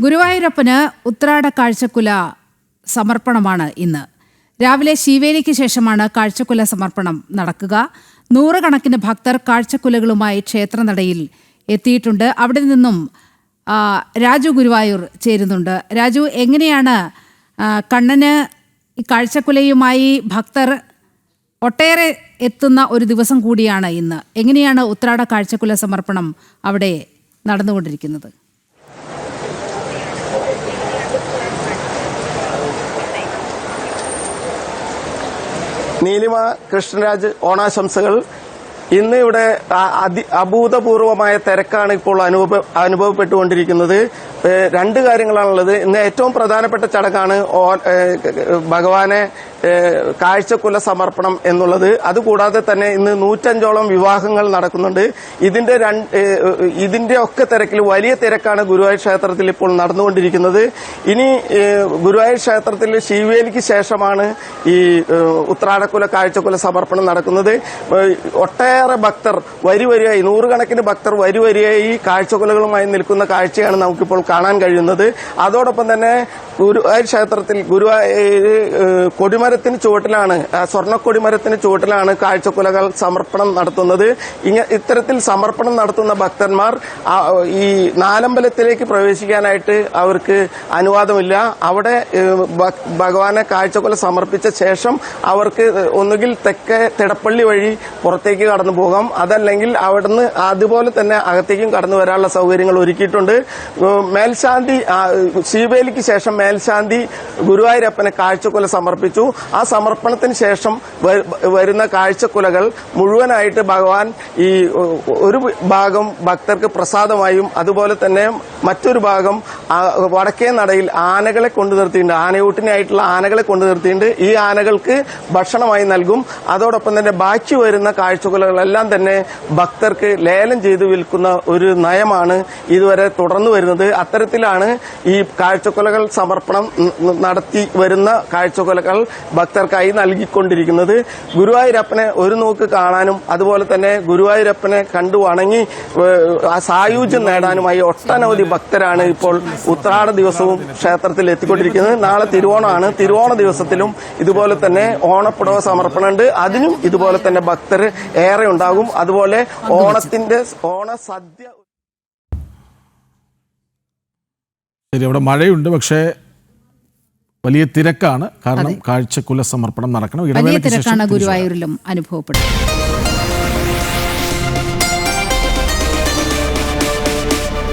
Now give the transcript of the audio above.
ഗുരുവായൂരപ്പന് ഉത്രാട കാഴ്ചക്കുല സമർപ്പണമാണ് ഇന്ന്. രാവിലെ ശീവേലിക്ക് ശേഷമാണ് കാഴ്ചക്കുല സമർപ്പണം നടക്കുക. നൂറുകണക്കിന് ഭക്തർ കാഴ്ചക്കുലകളുമായി ക്ഷേത്രനടയിൽ എത്തിയിട്ടുണ്ട്. അവിടെ നിന്നും രാജു ഗുരുവായൂർ ചേരുന്നുണ്ട്. രാജു, എങ്ങനെയാണ് കണ്ണന് ഈ കാഴ്ചക്കുലയുമായി ഭക്തർ ഒട്ടേറെ എത്തുന്ന ഒരു ദിവസം കൂടിയാണ് ഇന്ന്. എങ്ങനെയാണ് ഉത്രാട കാഴ്ചക്കുല സമർപ്പണം അവിടെ നടന്നുകൊണ്ടിരിക്കുന്നത്? നീലിമ, കൃഷ്ണരാജ്, ഓണാശംസകൾ. ഇന്ന് ഇവിടെ അഭൂതപൂർവമായ തിരക്കാണ് ഇപ്പോൾ അനുഭവപ്പെട്ടുകൊണ്ടിരിക്കുന്നത്. രണ്ട് കാര്യങ്ങളാണുള്ളത്. ഇന്ന് ഏറ്റവും പ്രധാനപ്പെട്ട ചടങ്ങാണ് ഭഗവാനെ കാഴ്ചക്കുല സമർപ്പണം എന്നുള്ളത്. അതുകൂടാതെ തന്നെ ഇന്ന് 105ഓളം വിവാഹങ്ങൾ നടക്കുന്നുണ്ട്. ഇതിന്റെ ഒക്കെ തിരക്കിൽ വലിയ തിരക്കാണ് ഗുരുവായൂർ ക്ഷേത്രത്തിൽ ഇപ്പോൾ നടന്നുകൊണ്ടിരിക്കുന്നത്. ഇനി ഗുരുവായൂർ ക്ഷേത്രത്തിൽ ശീവേലിക്ക് ശേഷമാണ് ഈ ഉത്രാടക്കുല കാഴ്ചക്കുല സമർപ്പണം നടക്കുന്നത്. ഒട്ടേറെ ഭക്തർ വരിവരിയായി, നൂറുകണക്കിന് ഭക്തർ വരിവരിയായി കാഴ്ചക്കുലകളുമായി നിൽക്കുന്ന കാഴ്ചയാണ് നമുക്കിപ്പോൾ കാണാൻ കഴിയുന്നത്. അതോടൊപ്പം തന്നെ ഗുരുവായൂർ ക്ഷേത്രത്തിൽ കൊടിമരത്തിന് ചുവട്ടിലാണ്, സ്വർണ്ണ കൊടിമരത്തിന് ചുവട്ടിലാണ് കാഴ്ചക്കുലകൾ സമർപ്പണം നടത്തുന്നത്. ഇത്തരത്തിൽ സമർപ്പണം നടത്തുന്ന ഭക്തന്മാർ ഈ നാലമ്പലത്തിലേക്ക് പ്രവേശിക്കാനായിട്ട് അവർക്ക് അനുവാദമില്ല. അവിടെ ഭഗവാനെ കാഴ്ചക്കുല സമർപ്പിച്ച ശേഷം അവർക്ക് ഒന്നുകിൽ തെക്കേ തിടപ്പള്ളി വഴി പുറത്തേക്ക് കടന്നു പോകാം, അതല്ലെങ്കിൽ അവിടുന്ന് അതുപോലെ തന്നെ അകത്തേക്കും കടന്നു വരാനുള്ള സൗകര്യങ്ങൾ ഒരുക്കിയിട്ടുണ്ട്. മേൽശാന്തി ശീവേലിക്ക് ശേഷം മേൽശാന്തി ഗുരുവായൂരപ്പനെ കാഴ്ചക്കുല സമർപ്പിച്ചു. ആ സമർപ്പണത്തിന് ശേഷം വരുന്ന കാഴ്ചക്കുലകൾ മുഴുവനായിട്ട് ഭഗവാൻ ഈ ഒരു ഭാഗം ഭക്തർക്ക് പ്രസാദമായും അതുപോലെ തന്നെ മറ്റൊരു ഭാഗം വടക്കേ നടയിൽ ആനകളെ കൊണ്ടു നിർത്തിയിട്ടുണ്ട്. ആനയൂട്ടിനായിട്ടുള്ള ആനകളെ കൊണ്ടു നിർത്തിയിട്ടുണ്ട്. ഈ ആനകൾക്ക് ഭക്ഷണമായി നൽകും. അതോടൊപ്പം തന്നെ ബാക്കി വരുന്ന കാഴ്ചക്കുലകളെല്ലാം തന്നെ ഭക്തർക്ക് ലേലം ചെയ്ത് വിൽക്കുന്ന ഒരു നയമാണ് ഇതുവരെ തുടർന്നു വരുന്നത്. അത്തരത്തിലാണ് ഈ കാഴ്ചക്കുലകൾ സമർപ്പണം നടത്തി വരുന്ന കാഴ്ചക്കുലകൾ ഭക്തർക്കായി നൽകിക്കൊണ്ടിരിക്കുന്നത്. ഗുരുവായൂരപ്പനെ ഒരു നോക്ക് കാണാനും അതുപോലെ തന്നെ ഗുരുവായൂരപ്പനെ കണ്ടു വണങ്ങി സായുജ്യം നേടാനുമായി ഒട്ടനവധി ഭക്തരാണ് ഇപ്പോൾ ഉത്രാട ദിവസവും ക്ഷേത്രത്തിൽ എത്തിക്കൊണ്ടിരിക്കുന്നത്. നാളെ തിരുവോണമാണ്. തിരുവോണ ദിവസത്തിലും ഇതുപോലെ തന്നെ ഓണപ്പുടവ സമർപ്പണമുണ്ട്. അതിനും ഇതുപോലെ തന്നെ ഭക്തർ ഏറെ ഉണ്ടാകും. അതുപോലെ ഓണസദ്യ. ശരി, അവിടെ മഴയുണ്ട്, പക്ഷേ വലിയ തിരക്കാണ്. കാരണം കാഴ്ചക്കുല സമർപ്പണം നടക്കണം. വലിയ തിരക്കാണ് ഗുരുവായൂരിലും അനുഭവപ്പെടുന്നത്.